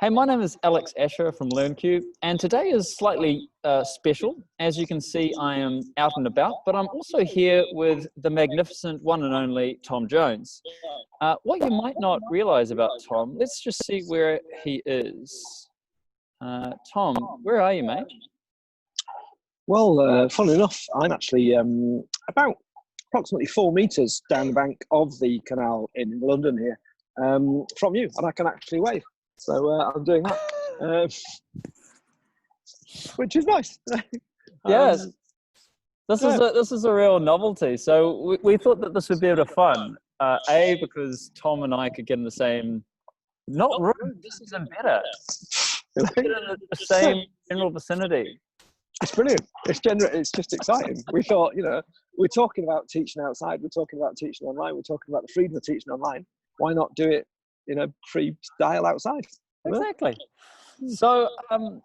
Hey, my name is Alex Asher from LearnQ, and today is slightly special. As you can see, I am out and about, but I'm also here with the magnificent one and only Thom Jones. What you might not realize about Thom, let's just see where he is. Thom, where are you, mate? Well, funnily enough, I'm actually about approximately 4 meters down the bank of the canal in London here from you, and I can actually wave. So I'm doing that, which is nice. Yes, this Yeah. this is a real novelty. So we thought that this would be a bit of fun. Because Thom and I could get in the same, not room, this is even better. We get in the same general vicinity. It's brilliant. It's just exciting. We thought, we're talking about teaching outside, we're talking about teaching online, we're talking about the freedom of teaching online. Why not do it in a free style outside? Exactly. So, Thom,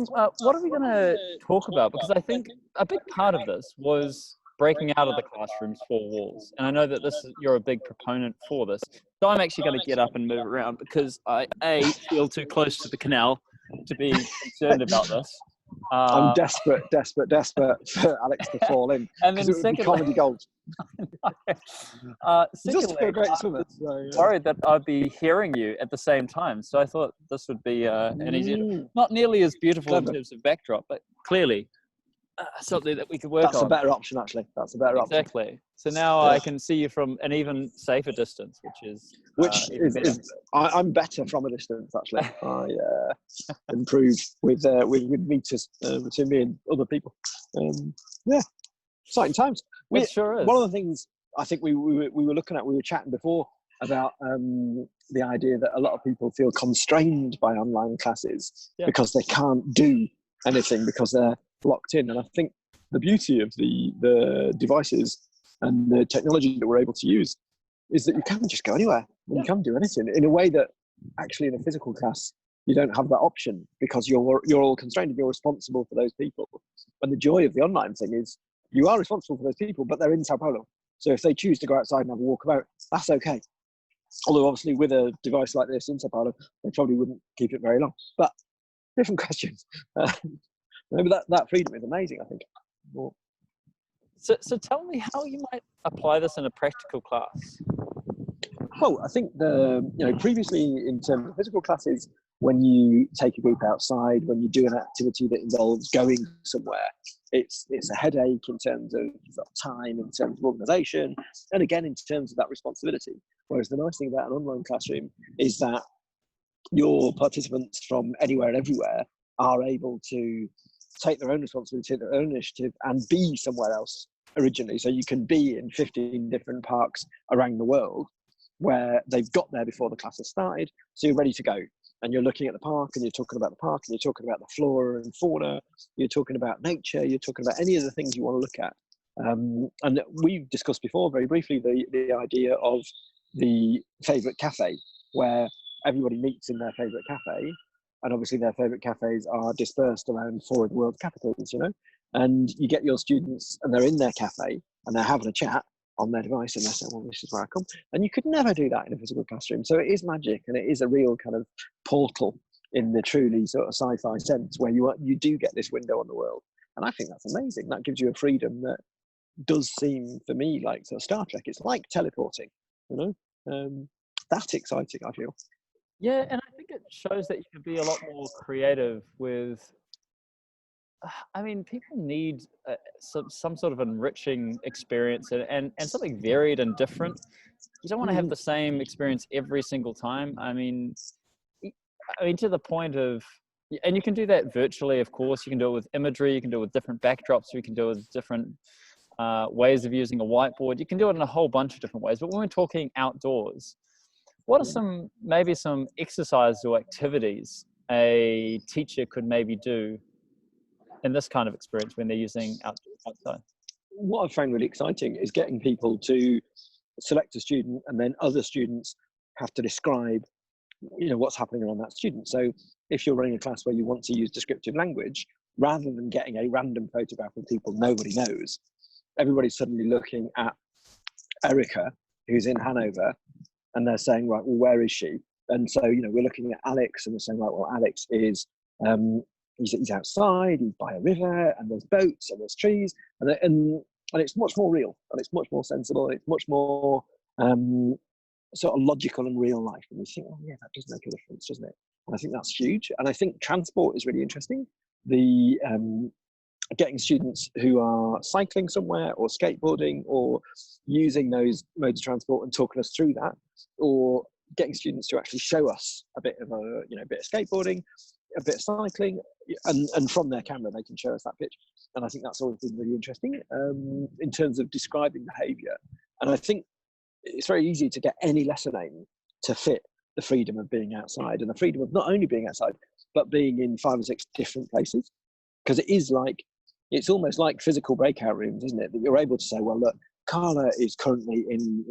what are we going to talk about? Because I think a big part of this was breaking out of the classroom's four walls. And I know that you're a big proponent for this. So I'm actually going to get up and move around because I, feel too close to the canal to be concerned about this. I'm desperate for Alex to fall in, and then because it would be comedy gold. Secondly, a great swimmer. Worried that I'd be hearing you at the same time. So I thought this would be an easier, not nearly as beautiful in terms of backdrop, but clearly something that we could work on. That's a better option, actually. That's a better option. Exactly. So now I can see you from an even safer distance, which is I'm better from a distance, actually. I improve with meters between me and other people. Exciting times. It sure is. One of the things I think we were looking at, we were chatting before about the idea that a lot of people feel constrained by online classes because they can't do anything because they're locked in. And I think the beauty of the devices and the technology that we're able to use is that you can just go anywhere and you can do anything in a way that actually in a physical class you don't have that option, because you're all constrained and you're responsible for those people. And the joy of the online thing is you are responsible for those people, but they're in Sao Paulo. So if they choose to go outside and have a walk about, that's okay. Although obviously with a device like this in Sao Paulo, they probably wouldn't keep it very long. But different questions. Maybe that freedom is amazing, I think. So tell me how you might apply this in a practical class. Well, I think previously in terms of physical classes, when you take a group outside, when you do an activity that involves going somewhere, it's a headache in terms of time, in terms of organisation, and again in terms of that responsibility. Whereas the nice thing about an online classroom is that your participants from anywhere and everywhere are able to take their own responsibility, their own initiative, and be somewhere else originally. So you can be in 15 different parks around the world where they've got there before the class has started, so you're ready to go. And you're looking at the park, and you're talking about the park, and you're talking about the flora and fauna, you're talking about nature, you're talking about any of the things you want to look at. And we've discussed before, very briefly, the idea of the favourite cafe, where everybody meets in their favourite cafe, and obviously their favourite cafes are dispersed around 4 of the world's capitals, and you get your students and they're in their cafe and they're having a chat on their device and they're saying, well, this is where I come. And you could never do that in a physical classroom. So it is magic, and it is a real kind of portal in the truly sort of sci-fi sense, where you do get this window on the world. And I think that's amazing. That gives you a freedom that does seem, for me, like sort of Star Trek. It's like teleporting, that's exciting, I feel. Yeah, and I think it shows that you can be a lot more creative with, people need some sort of enriching experience and something varied and different. You don't want to have the same experience every single time. I mean, to the point of, and you can do that virtually, of course. You can do it with imagery, you can do it with different backdrops, you can do it with different ways of using a whiteboard. You can do it in a whole bunch of different ways. But when we're talking outdoors, what are maybe some exercises or activities a teacher could maybe do in this kind of experience when they're using outside? What I've found really exciting is getting people to select a student, and then other students have to describe, what's happening around that student. So if you're running a class where you want to use descriptive language, rather than getting a random photograph of people nobody knows, everybody's suddenly looking at Erica, who's in Hanover, and they're saying, right, well, where is she? And so, we're looking at Alex and we're saying, right, well, Alex is, he's outside, he's by a river, and there's boats and there's trees, and it's much more real, and it's much more sensible, and it's much more sort of logical and real life. And we think, oh yeah, that does make a difference, doesn't it? And I think that's huge. And I think transport is really interesting. The getting students who are cycling somewhere or skateboarding or using those modes of transport and talking us through that, or getting students to actually show us a bit of bit of skateboarding, a bit of cycling, and from their camera they can show us that picture. And I think that's always been really interesting in terms of describing behaviour. And I think it's very easy to get any lesson aim to fit the freedom of being outside, and the freedom of not only being outside but being in 5 or 6 different places, because it's almost like physical breakout rooms, isn't it? That you're able to say, well, look, Carla is currently in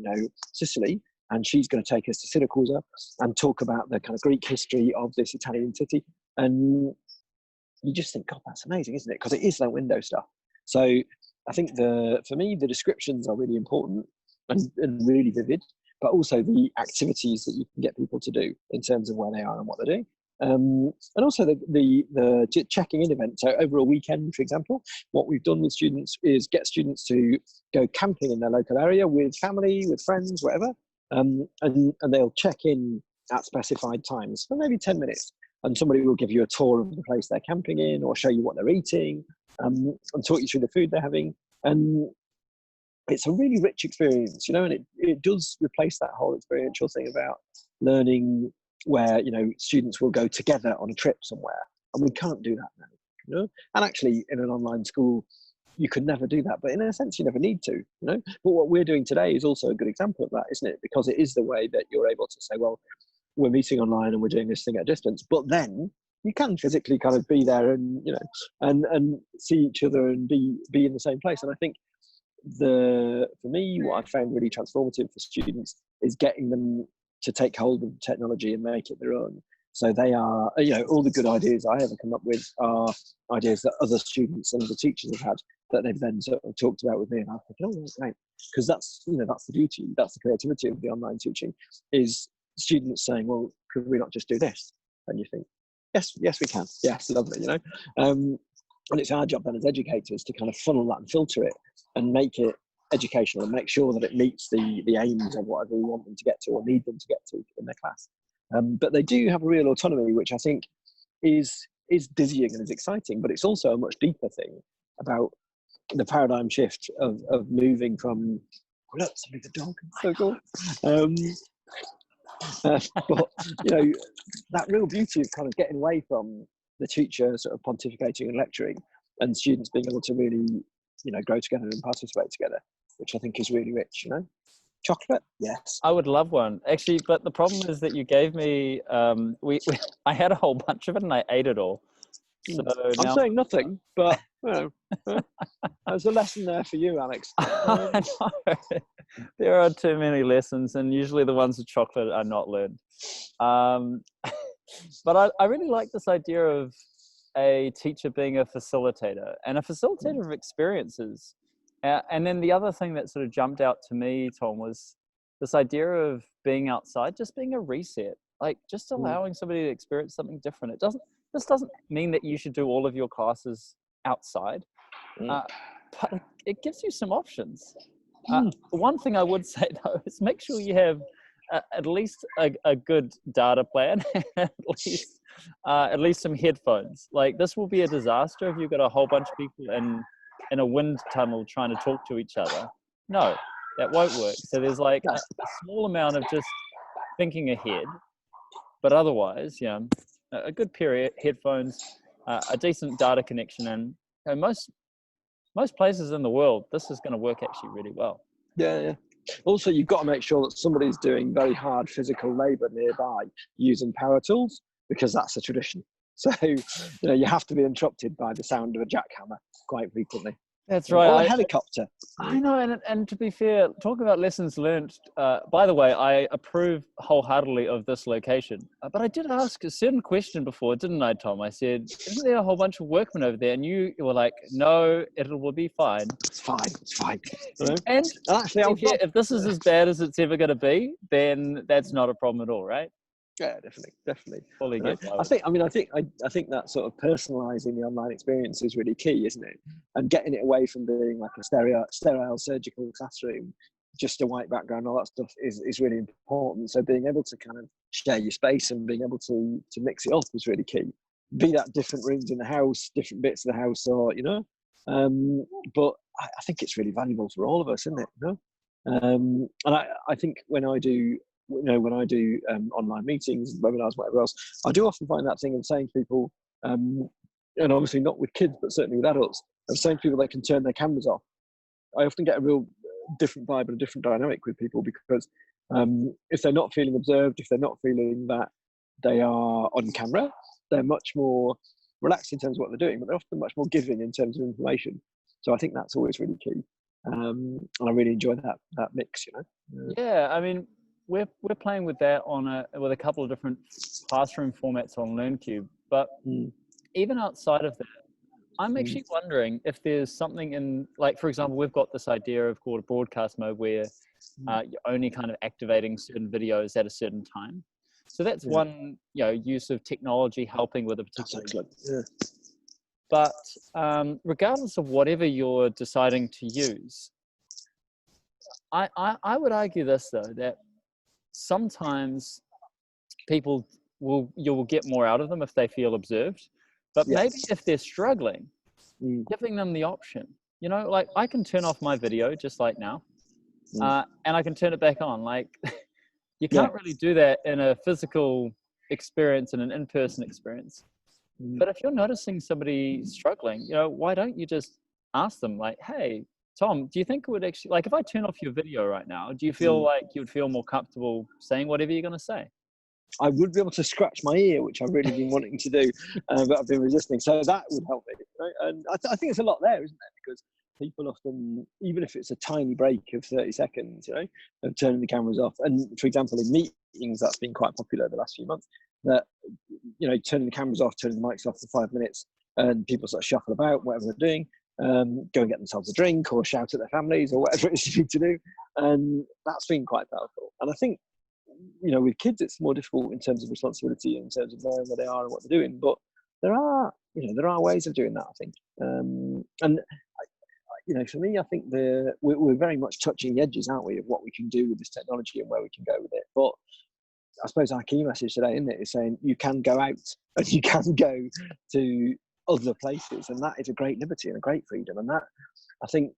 Sicily, and she's going to take us to Siracusa and talk about the kind of Greek history of this Italian city. And you just think, God, that's amazing, isn't it? Because it is that window stuff. So I think for me, the descriptions are really important and really vivid, but also the activities that you can get people to do in terms of where they are and what they're doing. And also the checking in event. So over a weekend, for example, what we've done with students is get students to go camping in their local area with family, with friends, whatever. And they'll check in at specified times for maybe 10 minutes. And somebody will give you a tour of the place they're camping in, or show you what they're eating, and talk you through the food they're having. And it's a really rich experience, and it does replace that whole experiential thing about learning where, students will go together on a trip somewhere. And we can't do that now, And actually, in an online school, you could never do that. But in a sense, you never need to, But what we're doing today is also a good example of that, isn't it? Because it is the way that you're able to say, well, we're meeting online and we're doing this thing at a distance, but then you can physically kind of be there and, and see each other and be in the same place. And I think for me, what I found really transformative for students is getting them to take hold of technology and make it their own. So they are, all the good ideas I ever come up with are ideas that other students and other teachers have had that they've then sort of talked about with me. And I'm thinking, oh, right. Because that's the beauty, that's the creativity of the online teaching, is students saying, well, could we not just do this? And you think, yes, we can. Yes, lovely, And it's our job then as educators to kind of funnel that and filter it and make it educational and make sure that it meets the aims of whatever we want them to get to or need them to get to in their class. But they do have a real autonomy, which I think is dizzying and is exciting, but it's also a much deeper thing about the paradigm shift of moving from, oh, look, somebody's a dog, so cool. But that real beauty of kind of getting away from the teacher sort of pontificating and lecturing, and students being able to really grow together and participate together, which I think is really rich. Chocolate, yes, I would love one, actually, but the problem is that you gave me I had a whole bunch of it and I ate it all. So I'm saying nothing, but there's a lesson there for you, Alex. I know. There are too many lessons, and usually the ones with chocolate are not learned. But I really like this idea of a teacher being a facilitator and a facilitator of experiences. And then the other thing that sort of jumped out to me, Thom, was this idea of being outside, just being a reset, like just allowing somebody to experience something different. This doesn't mean that you should do all of your classes outside, but it gives you some options. One thing I would say though is make sure you have at least a good data plan, at least some headphones. Like, this will be a disaster if you've got a whole bunch of people in a wind tunnel trying to talk to each other. No, that won't work. So there's like a small amount of just thinking ahead, but otherwise, a good pair of headphones, a decent data connection, and most places in the world, this is going to work actually really well. Yeah. Also, you've got to make sure that somebody's doing very hard physical labour nearby using power tools, because that's a tradition. So, you have to be interrupted by the sound of a jackhammer quite frequently. That's right. Or a helicopter. I know, and to be fair, talk about lessons learned. By the way, I approve wholeheartedly of this location. But I did ask a certain question before, didn't I, Thom? I said, isn't there a whole bunch of workmen over there? And you were like, no, it will be fine. It's fine. And actually, if this is as bad as it's ever going to be, then that's not a problem at all, right? Yeah, definitely. Fully You know, get why. I think that sort of personalising the online experience is really key, isn't it? And getting it away from being like a sterile surgical classroom, just a white background, all that stuff is really important. So being able to kind of share your space and being able to mix it up is really key. Be that different rooms in the house, different bits of the house, or but I think it's really valuable for all of us, isn't it? And I think when I do online meetings, webinars, whatever else, I do often find that thing of saying to people, and obviously not with kids, but certainly with adults, of saying to people they can turn their cameras off. I often get a real different vibe and a different dynamic with people because if they're not feeling observed, if they're not feeling that they are on camera, they're much more relaxed in terms of what they're doing, but they're often much more giving in terms of information. So I think that's always really key. And I really enjoy that mix, Yeah, I mean, we're playing with that with a couple of different classroom formats on LearnCube, but even outside of that, I'm actually wondering if there's something in, like, for example, we've got this idea of called a broadcast mode where you're only kind of activating certain videos at a certain time. So that's one, use of technology helping with a particular. That's excellent. Yeah. But regardless of whatever you're deciding to use, I would argue this though, that sometimes you will get more out of them if they feel observed, but maybe if they're struggling, giving them the option, like I can turn off my video just like now, and I can turn it back on. Like you can't really do that in a physical experience and an in-person experience. But if you're noticing somebody struggling, why don't you just ask them, like, hey, Thom, do you think it would actually, like, if I turn off your video right now, do you feel like you would feel more comfortable saying whatever you're going to say? I would be able to scratch my ear, which I've really been wanting to do, but I've been resisting. So that would help me. Right? And I think it's a lot there, isn't there? Because people often, even if it's a tiny break of 30 seconds, of turning the cameras off. And for example, in meetings, that's been quite popular the last few months, that, turning the cameras off, turning the mics off for 5 minutes, and people sort of shuffle about, whatever they're doing, go and get themselves a drink or shout at their families or whatever it is you need to do. And that's been quite powerful. And I think, with kids, it's more difficult in terms of responsibility, in terms of knowing where they are and what they're doing. But there are ways of doing that, I think. And for me, I think we're very much touching the edges, aren't we, of what we can do with this technology and where we can go with it. But I suppose our key message today, isn't it, is saying you can go out and you can go to other places, and that is a great liberty and a great freedom. And that, I think,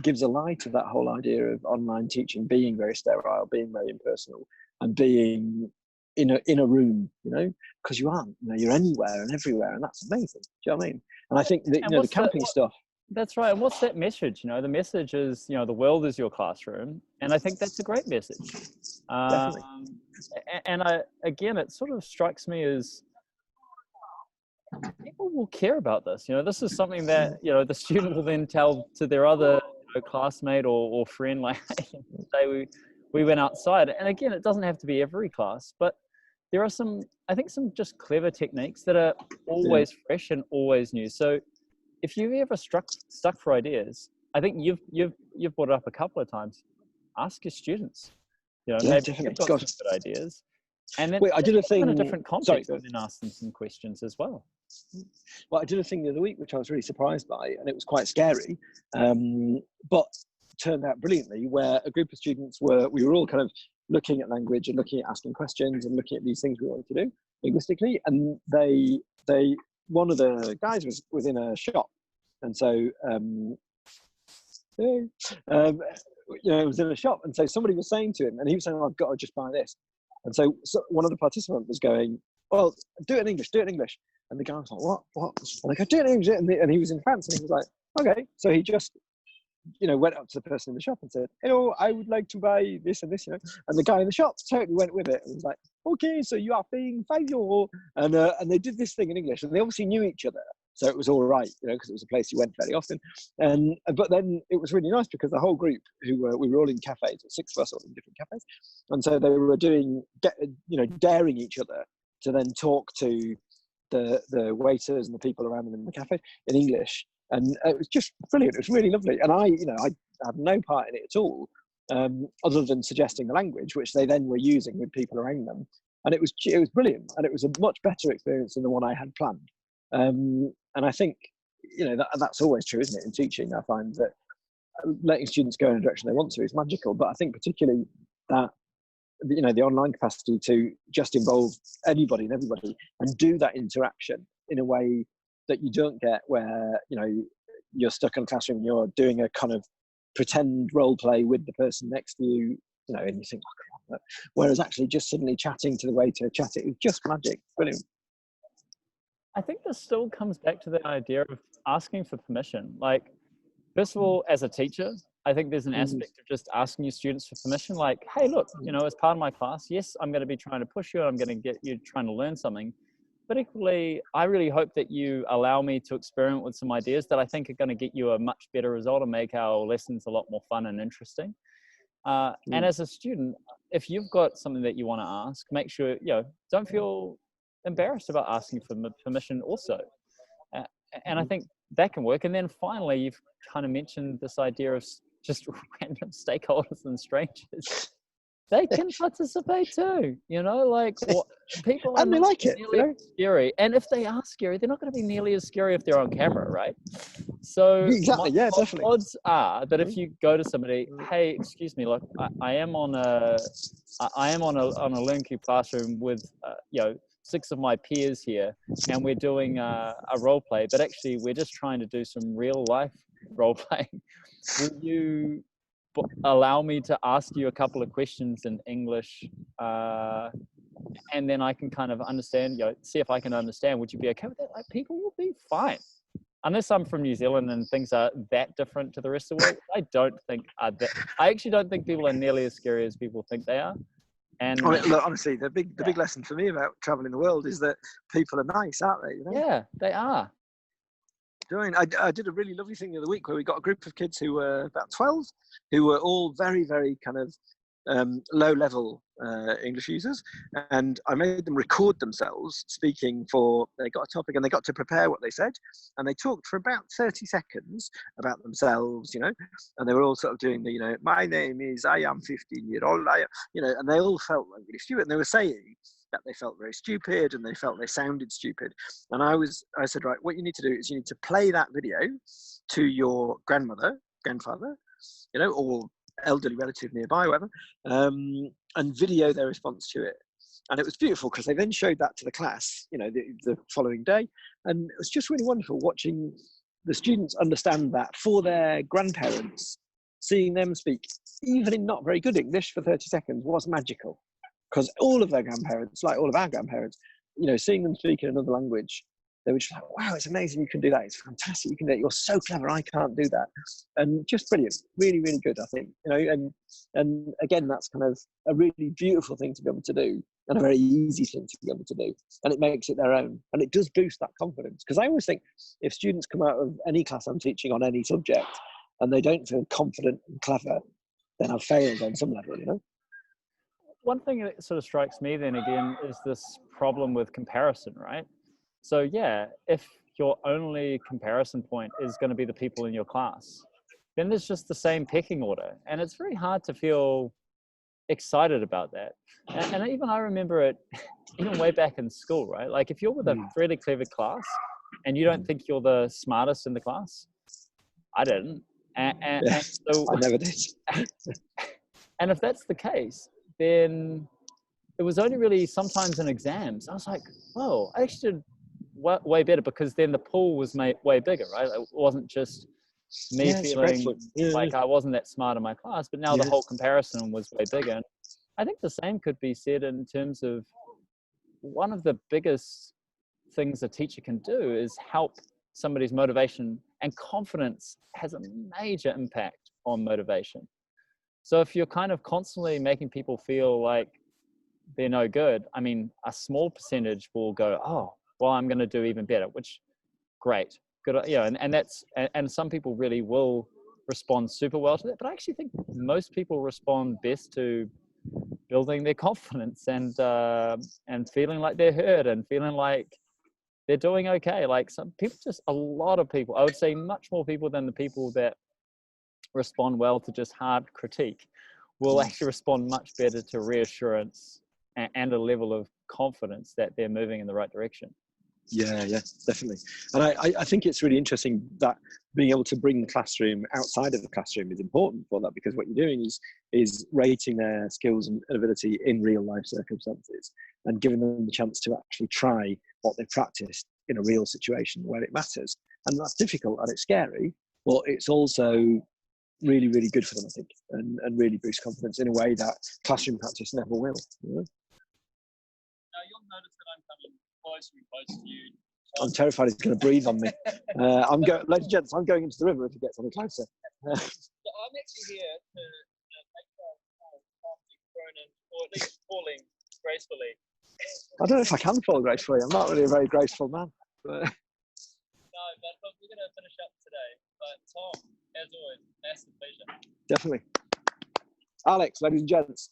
gives a lie to that whole idea of online teaching being very sterile, being very impersonal, and being in a room, because you aren't. You're anywhere and everywhere, and that's amazing. Do you know what I mean? And I think that the camping stuff. That's right. And what's that message? The message is, the world is your classroom, and I think that's a great message. And again, it sort of strikes me as people will care about this. This is something that the student will then tell to their other classmate or friend, like, hey, today we went outside. And again, it doesn't have to be every class, but there are some just clever techniques that are always fresh and always new. So if you've ever stuck for ideas, I think you've brought it up a couple of times. Ask your students. Maybe you've got some good ideas. And then I did a thing in a different context, and then ask them some questions as well. Well, I did a thing the other week which I was really surprised by, and it was quite scary, but turned out brilliantly. Where a group of students we were all kind of looking at language and looking at asking questions and looking at these things we wanted to do linguistically, and one of the guys was in a shop, and so it was in a shop, and so somebody was saying to him, and he was saying, "Oh, I've got to just buy this," and so one of the participants was going, "Well, do it in English, do it in English." And the guy was like, what? And I go, do it in English. And he was in France, and he was like, okay. So he just, went up to the person in the shop and said, hello, I would like to buy this and this, And the guy in the shop totally went with it and was like, okay, so you are paying €5. And they did this thing in English, and they obviously knew each other. So it was all right, because it was a place he went very often. But then it was really nice because the whole group we were all in cafes, 6 of us all in different cafes. And so they were daring each other to then talk to the waiters and the people around them in the cafe in English, and it was just brilliant. It was really lovely, and I had no part in it at all, other than suggesting the language, which they then were using with people around them. and it was brilliant, and it was a much better experience than the one I had planned. And I think, you know, that's always true, isn't it, in teaching? I find that letting students go in a direction they want to is magical, but I think particularly that, you know, the online capacity to just involve anybody and everybody and do that interaction in a way that you don't get where, you know, you're stuck in a classroom and you're doing a kind of pretend role play with the person next to you, you know, and you think, oh, come on. Whereas actually just suddenly chatting to the waiter, it was just magic. Brilliant. I think this still comes back to the idea of asking for permission. Like, first of all, as a teacher, I think there's an aspect of just asking your students for permission. Like, hey, look, you know, as part of my class, yes, I'm going to be trying to push you and I'm going to get you trying to learn something. But equally, I really hope that you allow me to experiment with some ideas that I think are going to get you a much better result and make our lessons a lot more fun and interesting. And as a student, if you've got something that you want to ask, make sure, you know, don't feel embarrassed about asking for permission also. And I think that can work. And then finally, you've kind of mentioned this idea of just random stakeholders and strangers. They can participate too, you know, like people are and they like it, you know? scary. And if they are scary, they're not going to be nearly as scary if they're on camera, right? So Exactly, yeah, definitely. odds are that if you go to somebody, hey, excuse me, look, I am on a LearnCube classroom with, you know, 6 of my peers here, and we're doing a role play, but actually we're just trying to do some real life role playing. Will you allow me to ask you a couple of questions in English, and then I can kind of understand, you know, see if I can understand. Would you be okay with that? Like, people will be fine. Unless I'm from New Zealand and things are that different to the rest of the world, I actually don't think people are nearly as scary as people think they are. And look, honestly, the big lesson for me about traveling the world is that people are nice, aren't they? You know? Yeah, they are. I did a really lovely thing the other week where we got a group of kids who were about 12, who were all very, very kind of low-level English users, and I made them record themselves speaking they got a topic and they got to prepare what they said, and they talked for about 30 seconds about themselves, you know, and they were all sort of doing the, you know, my name is, I am 15-year-old, you know, and they all felt like really stupid, and they were saying that they felt very stupid and they felt they sounded stupid. And I said, right, what you need to do is you need to play that video to your grandfather, you know, or elderly relative nearby, whatever, and video their response to it. And it was beautiful because they then showed that to the class, you know, the following day. And it was just really wonderful watching the students understand that for their grandparents, seeing them speak, even in not very good English for 30 seconds was magical. Because all of their grandparents, like all of our grandparents, you know, seeing them speak in another language, they were just like, wow, it's amazing you can do that. It's fantastic. You can do it. You're so clever. I can't do that. And just brilliant. Really, really good, I think. You know, and again, that's kind of a really beautiful thing to be able to do and a very easy thing to be able to do. And it makes it their own. And it does boost that confidence. Because I always think if students come out of any class I'm teaching on any subject and they don't feel confident and clever, then I've failed on some level, you know? One thing that sort of strikes me then again is this problem with comparison, right? So yeah, if your only comparison point is going to be the people in your class, then there's just the same pecking order. And it's very hard to feel excited about that. And even I remember it even way back in school, right? Like if you're with a really clever class and you don't think you're the smartest in the class, I didn't. And so I never did. And if that's the case, then it was only really sometimes in exams. I was like, whoa, I actually did way better because then the pool was made way bigger, right? It wasn't just me feeling like I wasn't that smart in my class, but now the whole comparison was way bigger. And I think the same could be said in terms of one of the biggest things a teacher can do is help somebody's motivation, and confidence has a major impact on motivation. So if you're kind of constantly making people feel like they're no good, I mean, a small percentage will go, oh, well, I'm going to do even better, which great. Good. Yeah. And some people really will respond super well to that. But I actually think most people respond best to building their confidence and feeling like they're heard and feeling like they're doing okay. Like some people, just a lot of people, I would say much more people than the people that respond well to just hard critique will actually respond much better to reassurance and a level of confidence that they're moving in the right direction. Yeah, definitely. And I think it's really interesting that being able to bring the classroom outside of the classroom is important for that, because what you're doing is rating their skills and ability in real life circumstances and giving them the chance to actually try what they've practiced in a real situation where it matters. And that's difficult and it's scary, but it's also really, really good for them, I think, and really boosts confidence in a way that classroom practice never will. You know? Now you'll notice that I'm coming closer and closer to you. I'm terrified he's going to breathe on me. Ladies and gents, I'm going into the river if he gets any closer. So I'm actually here to make sure I'm thrown in, or at least falling gracefully. I don't know if I can fall gracefully. I'm not really a very graceful man. But... No, but look, we're going to finish up today. But Thom, as always, massive pleasure. Definitely. Alex, ladies and gents.